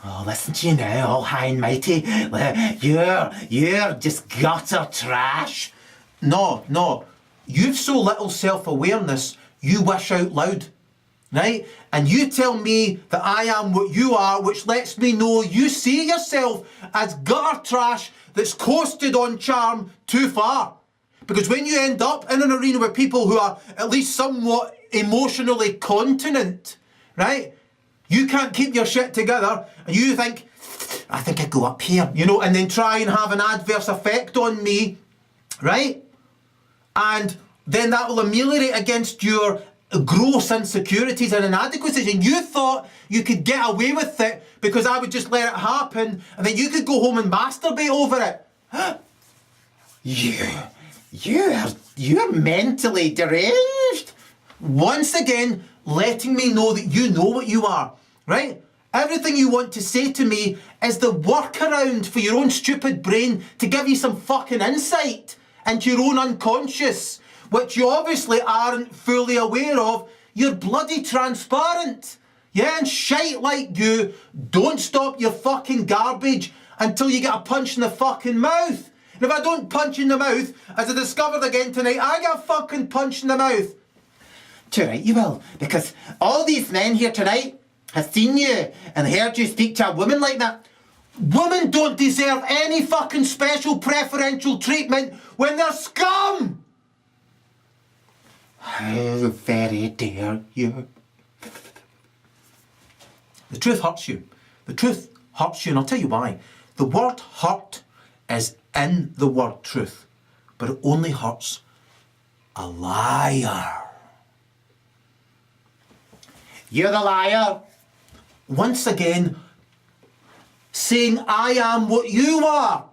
Oh, listen to you now, all high and mighty. You're just gutter trash. No. You've so little self-awareness, you wish out loud, right? And you tell me that I am what you are, which lets me know you see yourself as gutter trash that's coasted on charm too far. Because when you end up in an arena with people who are at least somewhat emotionally continent, right? You can't keep your shit together and you think, I think I'd go up here, and then try and have an adverse effect on me, right? And then that will ameliorate against your gross insecurities and inadequacies. And you thought you could get away with it because I would just let it happen and then you could go home and masturbate over it. You're mentally deranged. Once again, letting me know that you know what you are, right? Everything you want to say to me is the workaround for your own stupid brain to give you some fucking insight into your own unconscious, which you obviously aren't fully aware of. You're bloody transparent. Yeah, and shite like you don't stop your fucking garbage until you get a punch in the fucking mouth. And if I don't punch in the mouth, as I discovered again tonight, I get a fucking punch in the mouth. Too right you will, because all these men here tonight have seen you and heard you speak to a woman like that. Women don't deserve any fucking special preferential treatment when they're scum! How very dare you. The truth hurts you. The truth hurts you, and I'll tell you why. The word hurt is in the word truth, but it only hurts a liar. You're the liar. Once again, saying I am what you are,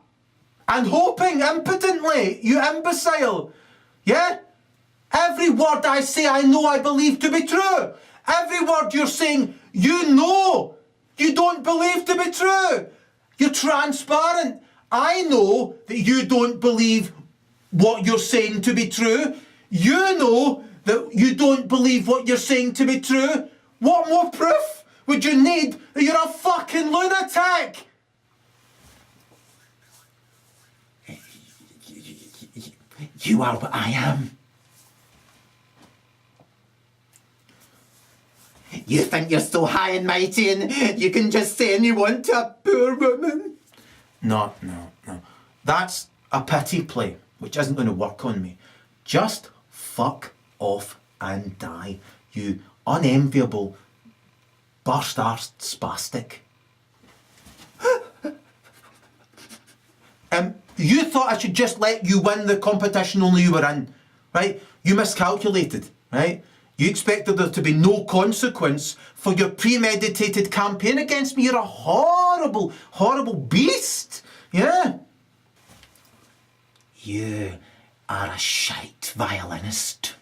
and hoping impotently, you imbecile. Yeah? Every word I say, I know I believe to be true. Every word you're saying, you know you don't believe to be true. You're transparent. I know that you don't believe what you're saying to be true. You know that you don't believe what you're saying to be true. What more proof would you need that you're a fucking lunatic? You are what I am. You think you're so high and mighty and you can just say anything you want to a poor woman? No. That's a pity play, which isn't going to work on me. Just fuck off and die, you unenviable, burst-arsed spastic. You thought I should just let you win the competition only you were in, right? You miscalculated, right? You expected there to be no consequence for your premeditated campaign against me. You're a horrible, horrible beast, yeah? You are a shite violinist.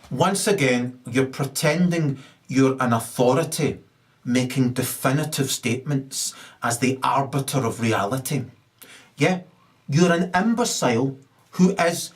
Once again, you're pretending you're an authority, making definitive statements as the arbiter of reality. Yeah, you're an imbecile who is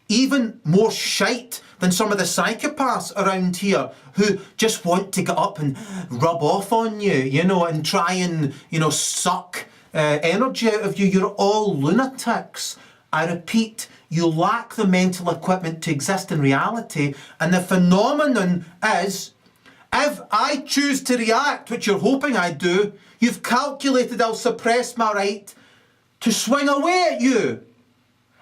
even more shite than some of the psychopaths around here who just want to get up and rub off on you, and try and, suck energy out of you. You're all lunatics. I repeat, you lack the mental equipment to exist in reality, and the phenomenon is, if I choose to react, which you're hoping I do, you've calculated I'll suppress my right to swing away at you.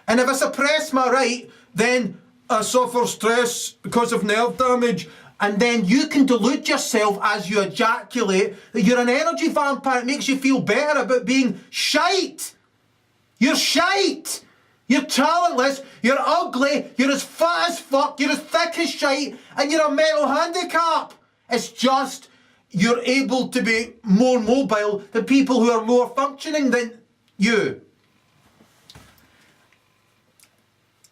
And if I suppress my right, then I suffer stress because of nerve damage. And then you can delude yourself as you ejaculate that you're an energy vampire. It makes you feel better about being shite. You're shite. You're talentless. You're ugly. You're as fat as fuck. You're as thick as shite. And you're a mental handicap. It's just you're able to be more mobile than people who are lower functioning than you.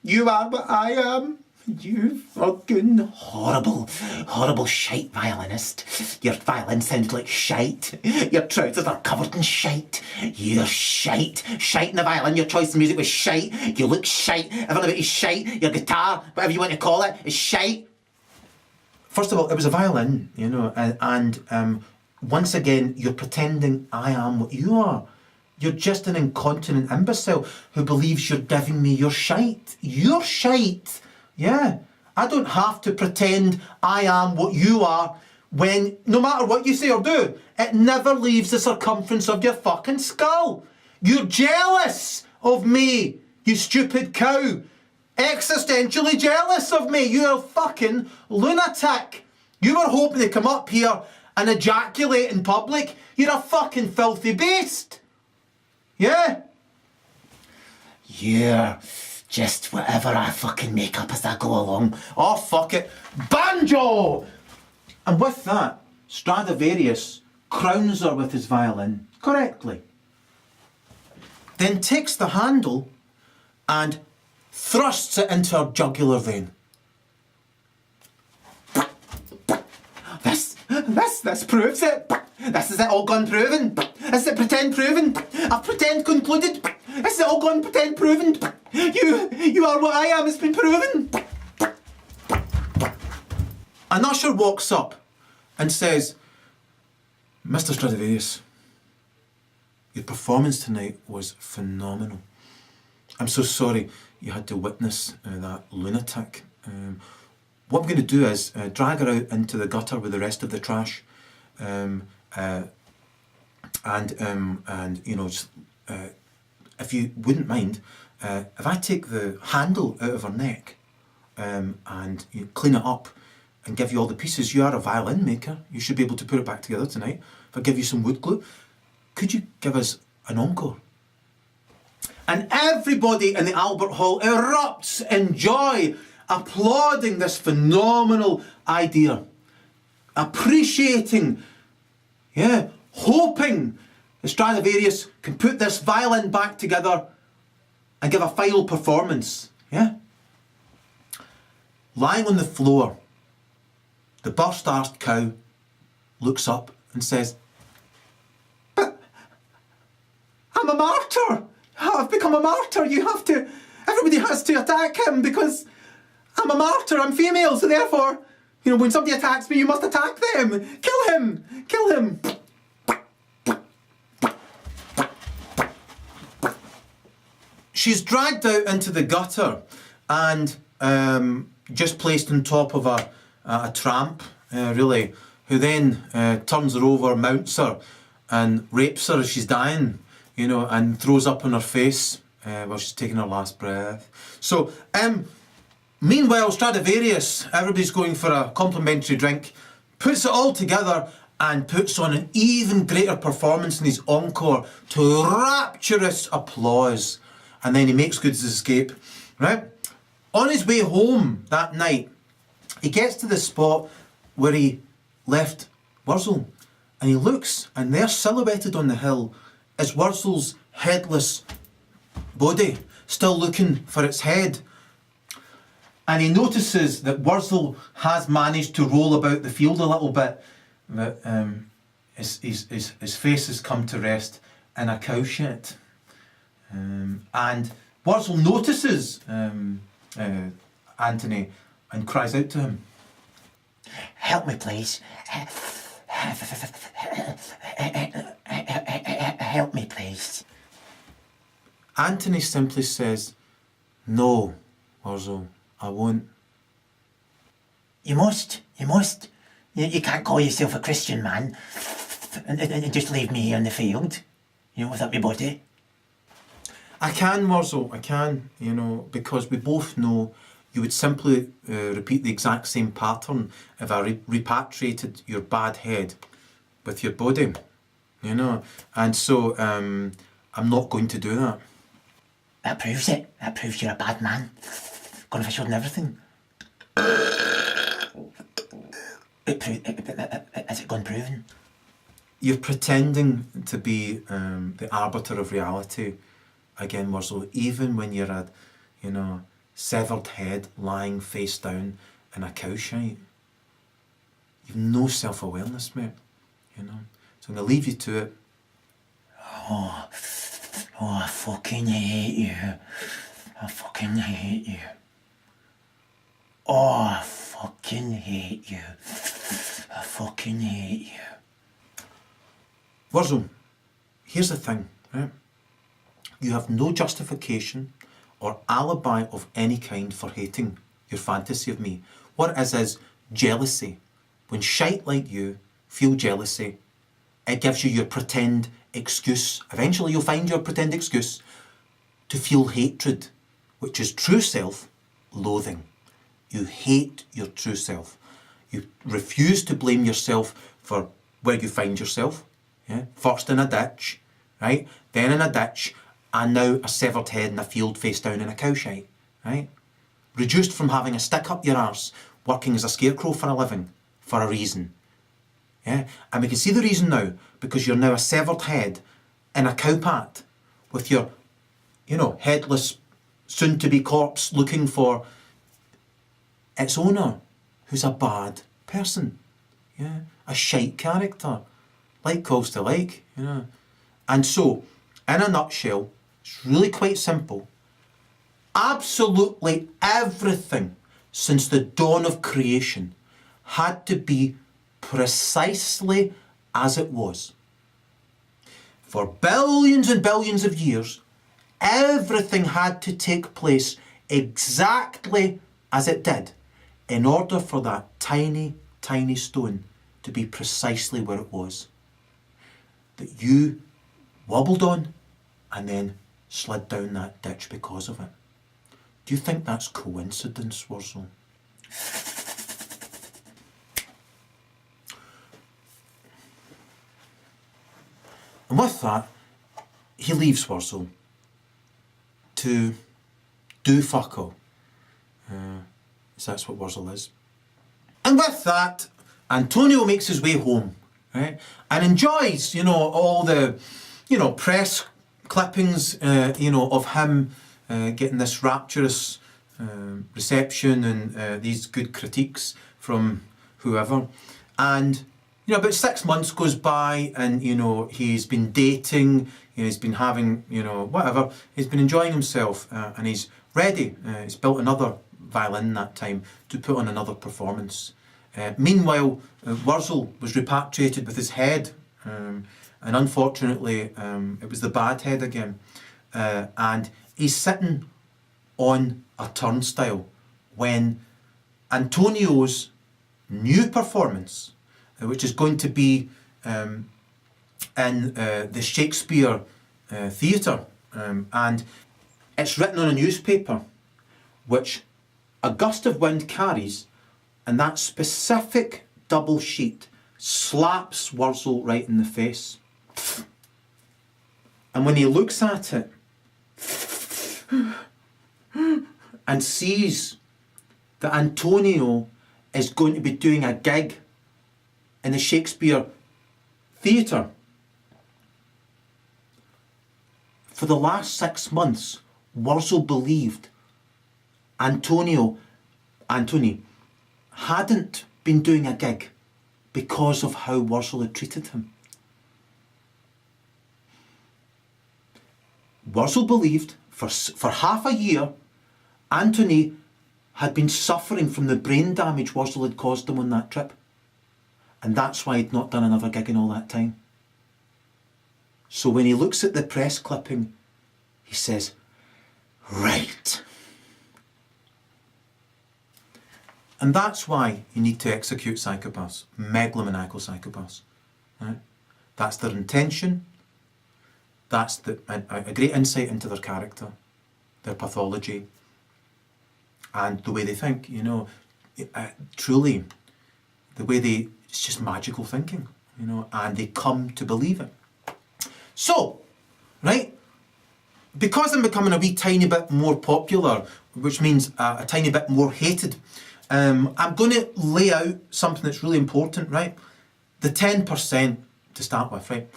You are what I am. You fucking horrible, horrible shite violinist. Your violin sounds like shite. Your trousers are covered in shite. You're shite. Shite in the violin. Your choice of music was shite. You look shite. Everything about you is shite. Your guitar, whatever you want to call it, is shite. First of all, it was a violin, and once again, you're pretending I am what you are. You're just an incontinent imbecile who believes you're giving me your shite. Your shite. Yeah. I don't have to pretend I am what you are when, no matter what you say or do, it never leaves the circumference of your fucking skull. You're jealous of me, you stupid cow. Existentially jealous of me. You're a fucking lunatic. You were hoping to come up here and ejaculate in public. You're a fucking filthy beast. Yeah? You're just whatever I fucking make up as I go along. Oh, fuck it. Banjo! And with that, Stradivarius crowns her with his violin correctly. Then takes the handle and thrusts it into her jugular vein. This proves it. This is it all gone proven. This is it pretend proven. I've pretend concluded. This is it all gone pretend proven. You are what I am, it's been proven. An usher walks up and says, Mr. Stradivarius, your performance tonight was phenomenal. I'm so sorry you had to witness that lunatic. What I'm going to do is drag her out into the gutter with the rest of the trash, and you know, just, if you wouldn't mind, if I take the handle out of her neck and you clean it up and give you all the pieces. You are a violin maker. You should be able to put it back together tonight. If I give you some wood glue, could you give us an encore? And everybody in the Albert Hall erupts in joy, applauding this phenomenal idea, appreciating, hoping that Stradivarius can put this violin back together and give a final performance. Lying on the floor, the burst-arsed cow looks up and says, "But I'm a martyr. I've become a martyr. Everybody has to attack him because I'm a martyr. I'm female, so therefore, when somebody attacks me, you must attack them. Kill him. Kill him." She's dragged out into the gutter and just placed on top of a tramp, really, who then turns her over, mounts her, and rapes her as she's dying, and throws up on her face while she's taking her last breath. So, meanwhile, Stradivarius, everybody's going for a complimentary drink, puts it all together and puts on an even greater performance in his encore to rapturous applause. And then he makes good his escape, right? On his way home that night, he gets to the spot where he left Wurzel, and he looks, and there silhouetted on the hill is Wurzel's headless body, still looking for its head. And he notices that Wurzel has managed to roll about the field a little bit, that his face has come to rest in a cow shit. And Wurzel notices Antony and cries out to him, "Help me, please. Help me, please." Antony simply says, "No, Wurzel, I won't." You must. You can't call yourself a Christian man and just leave me here in the field, without my body. I can, Wurzel, I can, because we both know you would simply repeat the exact same pattern if I repatriated your bad head with your body, and so I'm not going to do that. That proves it. That proves you're a bad man. Gone official and everything. Has it gone proven? You're pretending to be the arbiter of reality again, Wurzel, even when you're a, severed head lying face down in a cow shite. You've no self-awareness, mate, So I'm going to leave you to it. Oh, I fucking hate you. I fucking hate you. Oh, I fucking hate you. I fucking hate you. Wurzel, here's the thing, right? You have no justification or alibi of any kind for hating your fantasy of me. What it is jealousy. When shite like you feel jealousy, it gives you your pretend excuse. Eventually you'll find your pretend excuse to feel hatred, which is true self-loathing. You hate your true self. You refuse to blame yourself for where you find yourself. Yeah? First in a ditch, right? Then in a ditch, and now a severed head in a field face down in a cowshite, right? Reduced from having a stick up your arse, working as a scarecrow for a living, for a reason. Yeah? And we can see the reason now, because you're now a severed head in a cowpat with your, headless, soon-to-be corpse looking for its owner, who's a bad person. Yeah? A shite character. Like calls to like, And so, in a nutshell, it's really quite simple. Absolutely everything since the dawn of creation had to be precisely as it was. For billions and billions of years, everything had to take place exactly as it did in order for that tiny, tiny stone to be precisely where it was. That you wobbled on and then slid down that ditch because of it. Do you think that's coincidence, Wurzel? And with that, he leaves Wurzel to do fuck all. So that's what Wurzel is. And with that, Antonio makes his way home, right? And enjoys, all the, press clippings, of him getting this rapturous reception and these good critiques from whoever. And, about 6 months goes by and, he's been dating, he's been having, whatever. He's been enjoying himself and he's ready. He's built another violin that time to put on another performance. Meanwhile, Wurzel was repatriated with his head, and unfortunately it was the bad head again, and he's sitting on a turnstile when Antonio's new performance, which is going to be in the Shakespeare Theatre, and it's written on a newspaper which a gust of wind carries, and that specific double sheet slaps Wurzel right in the face. And when he looks at it and sees that Antonio is going to be doing a gig in the Shakespeare Theatre, for the last 6 months, Wurzel believed Antony hadn't been doing a gig because of how Wurzel had treated him. Wurzel believed for half a year Antony had been suffering from the brain damage Wurzel had caused him on that trip. And that's why he'd not done another gig in all that time. So when he looks at the press clipping, he says, right. And that's why you need to execute psychopaths, megalomaniacal psychopaths. Right? That's their intention. That's a great insight into their character, their pathology, and the way they think. Truly, the way it's just magical thinking, and they come to believe it. So, right, because I'm becoming a wee tiny bit more popular, which means a tiny bit more hated, I'm going to lay out something that's really important, right? The 10% to start with, right?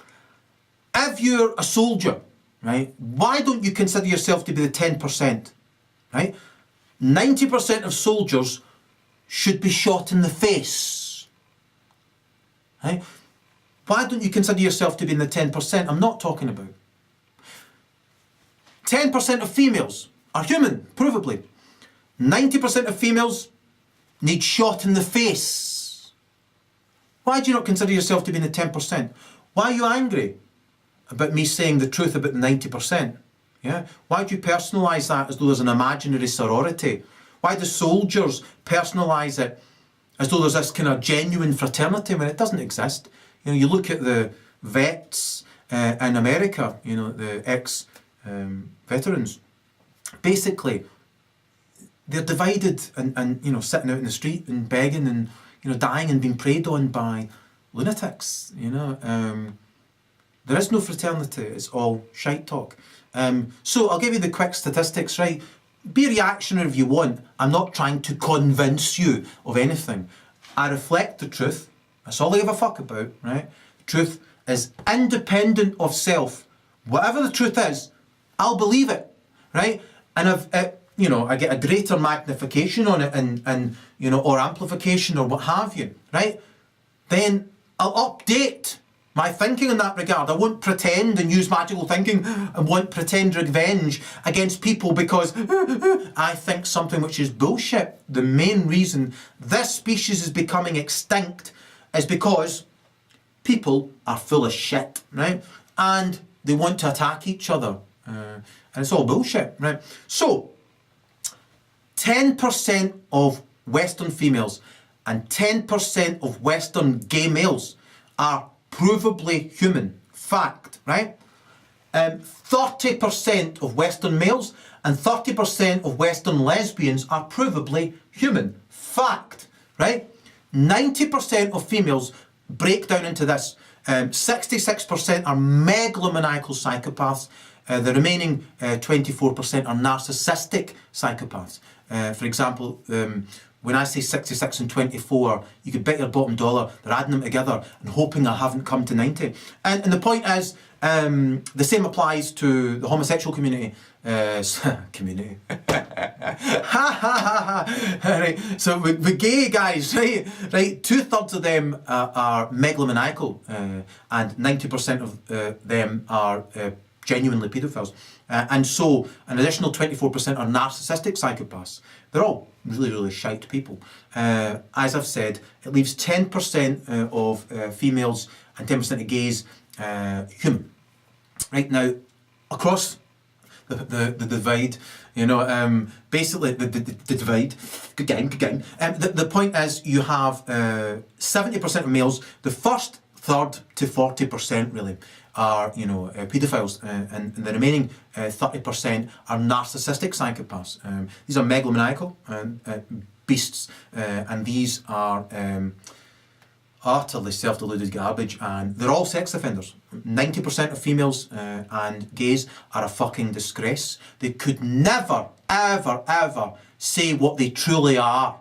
If you're a soldier, right, why don't you consider yourself to be the 10%, right? 90% of soldiers should be shot in the face, right? Why don't you consider yourself to be in the 10% I'm not talking about? 10% of females are human, provably. 90% of females need shot in the face. Why do you not consider yourself to be in the 10%? Why are you angry about me saying the truth about the 90%? Yeah? Why do you personalise that as though there's an imaginary sorority? Why do soldiers personalise it as though there's this kind of genuine fraternity when it doesn't exist? You know, you look at the vets in America, you know, the ex-veterans. Basically, they're divided and, you know, sitting out in the street and begging and, you know, dying and being preyed on by lunatics, you know. There is no fraternity, it's all shite talk. So I'll give you the quick statistics, right? Be reactionary if you want. I'm not trying to convince you of anything. I reflect the truth. That's all I give a fuck about, right? Truth is independent of self. Whatever the truth is, I'll believe it, right? And if it, you know, I get a greater magnification on it and you know, or amplification or what have you, right? Then I'll update my thinking in that regard. I won't pretend and use magical thinking and won't pretend revenge against people because I think something which is bullshit. The main reason this species is becoming extinct is because people are full of shit, right? And they want to attack each other. And it's all bullshit, right? So, 10% of Western females and 10% of Western gay males are provably human. Fact, right? 30% of Western males and 30% of Western lesbians are provably human. Fact, right? 90% of females break down into this. 66% are megalomaniacal psychopaths. The remaining 24% are narcissistic psychopaths. For example, when I say 66 and 24, you could bet your bottom dollar they're adding them together and hoping I haven't come to 90. And the point is, the same applies to the homosexual community. Community. Right. So with gay guys, right? 2/3 of them are megalomaniacal, and 90% of them are genuinely paedophiles. And so an additional 24% are narcissistic psychopaths. They're all really, really shite people. As I've said, it leaves 10% of females and 10% of gays human. Right now, across the divide, you know, basically the divide, good game. The point is you have 70% of males, the first third to 40% really are, you know, paedophiles, and the remaining 30% are narcissistic psychopaths. These are megalomaniacal beasts, and these are utterly self-deluded garbage, and they're all sex offenders. 90% of females and gays are a fucking disgrace. They could never, ever say what they truly are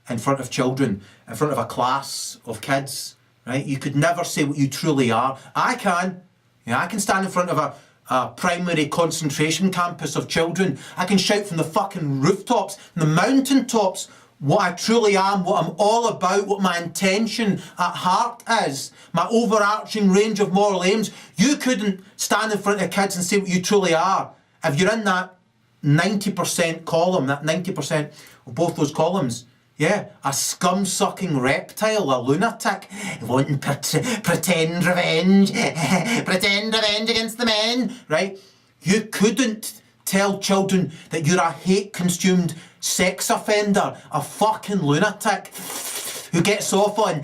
in front of children, in front of a class of kids. Right? You could never say what you truly are. I can. Yeah, I can stand in front of a primary concentration campus of children. I can shout from the fucking rooftops, from the mountain tops, what I truly am, what I'm all about, what my intention at heart is, my overarching range of moral aims. You couldn't stand in front of kids and say what you truly are. If you're in that 90% column, that 90% of both those columns, yeah, a scum-sucking reptile, a lunatic, wanting pretend revenge against the men, right? You couldn't tell children that you're a hate-consumed sex offender, a fucking lunatic who gets off on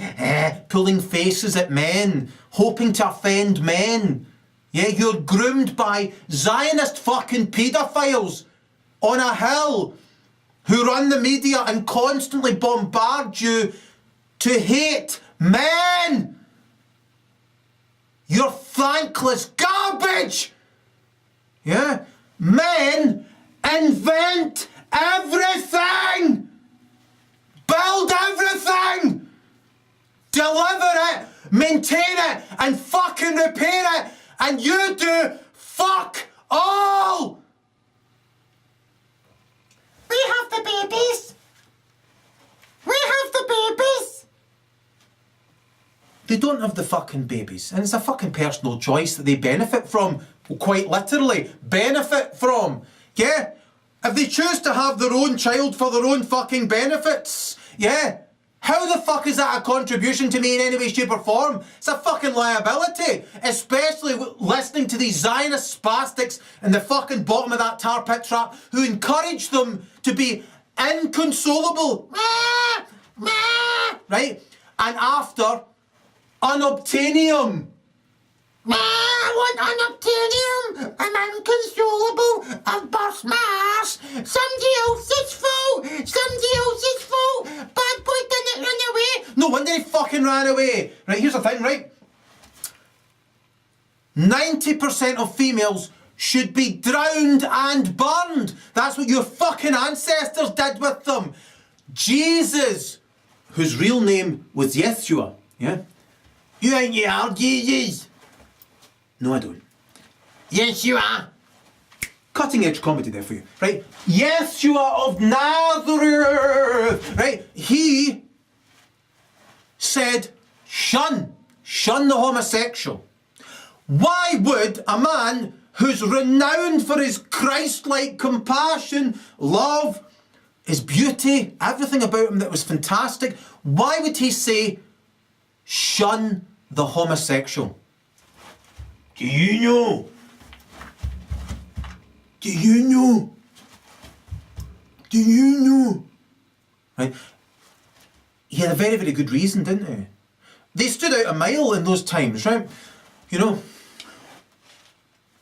pulling faces at men, hoping to offend men. Yeah, you're groomed by Zionist fucking paedophiles on a hill who run the media and constantly bombard you to hate men. You're thankless garbage. Yeah? Men invent everything. Build everything. Deliver it. Maintain it. And fucking repair it. And you do fuck all. We have the babies. We have the babies. They don't have the fucking babies. And it's a fucking personal choice that they benefit from. Quite literally, benefit from. Yeah? If they choose to have their own child for their own fucking benefits, yeah, How the fuck is that a contribution to me in any way, shape or form? It's a fucking liability. Especially listening to these Zionist spastics in the fucking bottom of that tar pit trap who encourage them to be inconsolable. Right? And after, unobtainium. I want unobtainium. I'm inconsolable. I've burst my arse. Somebody else's fault. Somebody else's fault. Bad boy didn't run away. No wonder he fucking ran away. Right, here's the thing, right? 90% of females should be drowned and burned. That's what your fucking ancestors did with them. Jesus, whose real name was Yeshua, yeah? You think you are Jesus? No, I don't. Yes, you are. Cutting edge comedy there for you, right? Yeshua of Nazareth, right? He said, shun the homosexual. Why would a man who's renowned for his Christ-like compassion, love, his beauty, everything about him that was fantastic, why would he say, shun the homosexual? Do you know? Do you know? Do you know? Right? He had a very, very good reason, didn't he? They stood out a mile in those times, right? You know?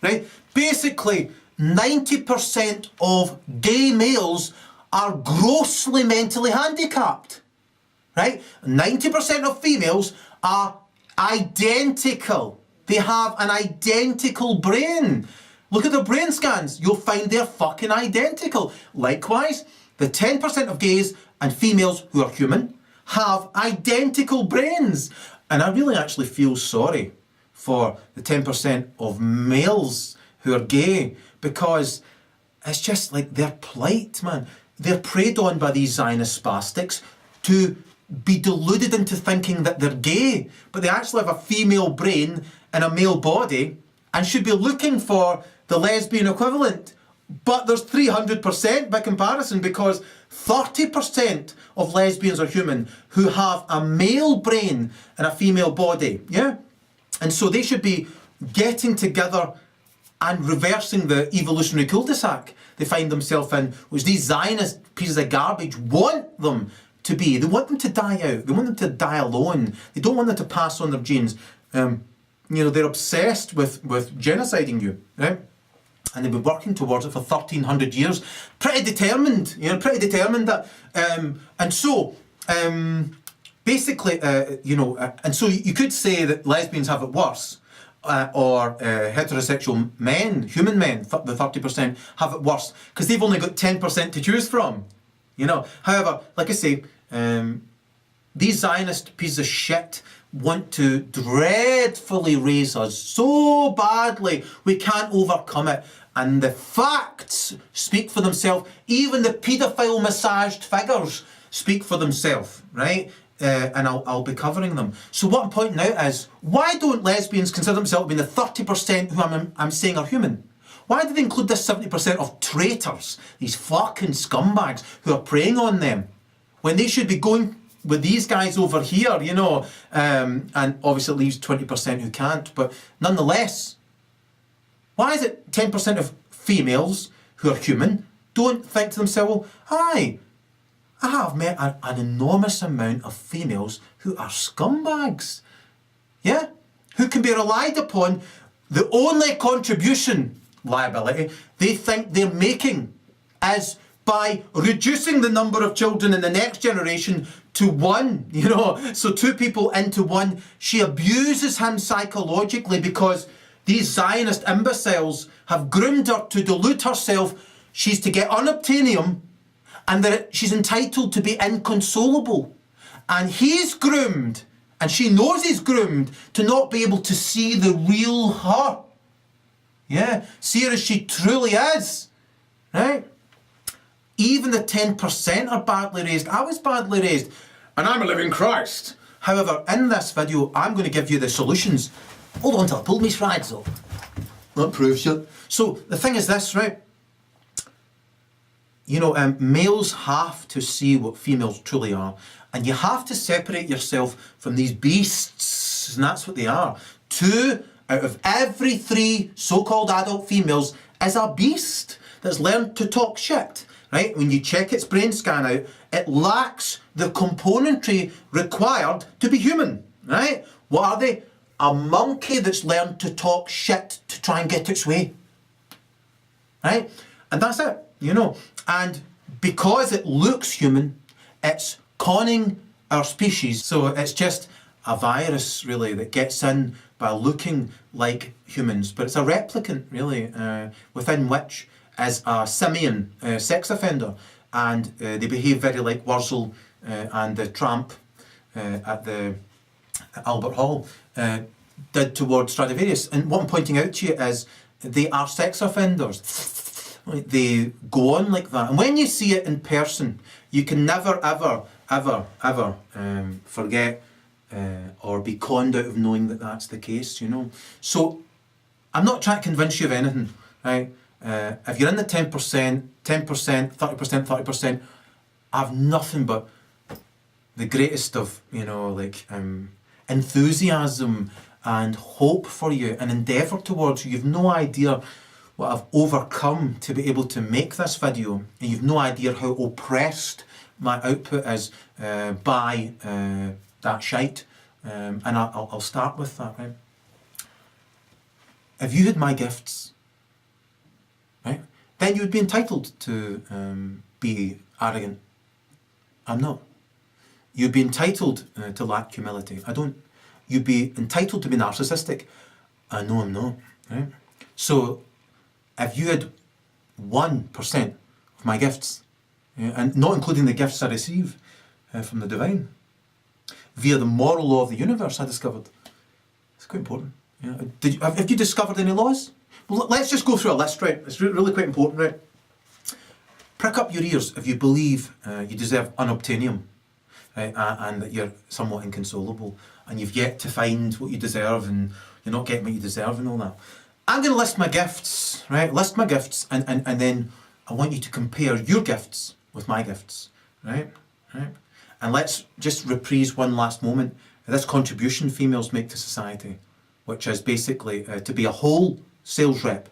Right? Basically, 90% of gay males are grossly mentally handicapped. Right? 90% of females are identical. They have an identical brain. Look at their brain scans. You'll find they're fucking identical. Likewise, the 10% of gays and females who are human have identical brains. And I really actually feel sorry for the 10% of males who are gay, because it's just like their plight, man. They're preyed on by these Zionist spastics to be deluded into thinking that they're gay, but they actually have a female brain and a male body and should be looking for the lesbian equivalent. But there's 300% by comparison, because 30% of lesbians are human who have a male brain and a female body, yeah? And so they should be getting together and reversing the evolutionary cul-de-sac they find themselves in, which these Zionist pieces of garbage want them to be. They want them to die out. They want them to die alone. They don't want them to pass on their genes. You know, they're obsessed with genociding you, right? And they've been working towards it for 1,300 years. Pretty determined that. And so, basically, you know, and so you could say that lesbians have it worse, or heterosexual men, human men, the 30% have it worse, because they've only got 10% to choose from. You know, however, like I say, these Zionist pieces of shit want to dreadfully raise us so badly we can't overcome it. And the facts speak for themselves. Even the paedophile massaged figures speak for themselves, right? And I'll be covering them. So what I'm pointing out is, why don't lesbians consider themselves being the 30% who I'm saying are human? Why do they include this 70% of traitors, these fucking scumbags who are preying on them, when they should be going with these guys over here, you know? And obviously it leaves 20% who can't, but nonetheless, why is it 10% of females who are human don't think to themselves, well, hi, I have met an enormous amount of females who are scumbags, yeah? Who can be relied upon. The only contribution liability they think they're making is by reducing the number of children in the next generation to one, you know, so 2 people into 1. She abuses him psychologically because these Zionist imbeciles have groomed her to delude herself she's to get unobtainium and that she's entitled to be inconsolable. And he's groomed, and she knows he's groomed, to not be able to see the real her. Yeah, see her as she truly is, right? Even the 10% are badly raised. I was badly raised, and I'm a living Christ. However, in this video, I'm going to give you the solutions. Hold on till I pull my strides up. That proves you. So, the thing is this, right? You know, males have to see what females truly are, And you have to separate yourself from these beasts, and that's what they are. 2 out of every 3 so-called adult females is a beast that's learned to talk shit, right? When you check its brain scan out, it lacks the componentry required to be human, right? What are they? A monkey that's learned to talk shit to try and get its way, right? And that's it, you know. And because it looks human, it's conning our species. So it's just a virus, really, that gets in by looking like humans. But it's a replicant, really, within which is a simian sex offender. And they behave very like Wurzel and the tramp at the Albert Hall did towards Stradivarius. And what I'm pointing out to you is they are sex offenders. They go on like that. And when you see it in person, you can never, ever, ever, ever forget or be conned out of knowing that that's the case, you know. So I'm not trying to convince you of anything, right? If you're in the 10%, 10%, 30%, 30%, I have nothing but the greatest of, you know, like enthusiasm and hope for you and endeavour towards you. You've no idea what I've overcome to be able to make this video, and you've no idea how oppressed my output is by that shite. And I'll start with that, right? If you had my gifts, right, then you would be entitled to be arrogant. I'm not. You'd be entitled to lack humility. I don't. You'd be entitled to be narcissistic. I know I'm not. Right? So, if you had 1% of my gifts, and not including the gifts I receive from the divine, via the moral law of the universe, I discovered. It's quite important. Yeah. Have you discovered any laws? Well, let's just go through a list, right? It's really quite important, right? Prick up your ears if you believe you deserve unobtainium, right? And that you're somewhat inconsolable, and you've yet to find what you deserve, and you're not getting what you deserve and all that. I'm going to list my gifts, right? List my gifts, and then I want you to compare your gifts with my gifts, right? Right? And let's just reprise one last moment this contribution females make to society, which is basically to be a whole sales rep,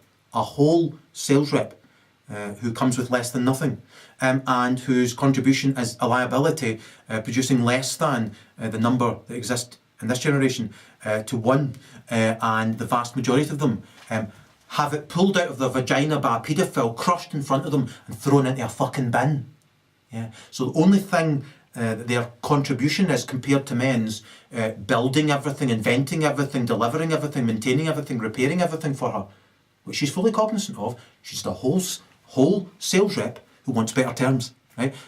who comes with less than nothing, and whose contribution is a liability, producing less than the number that exist in this generation to 1, and the vast majority of them have it pulled out of their vagina by a paedophile, crushed in front of them and thrown into a fucking bin. Yeah. So the only thing their contribution is compared to men's, building everything, inventing everything, delivering everything, maintaining everything, repairing everything for her, which she's fully cognizant of. She's the whole sales rep who wants better terms, right?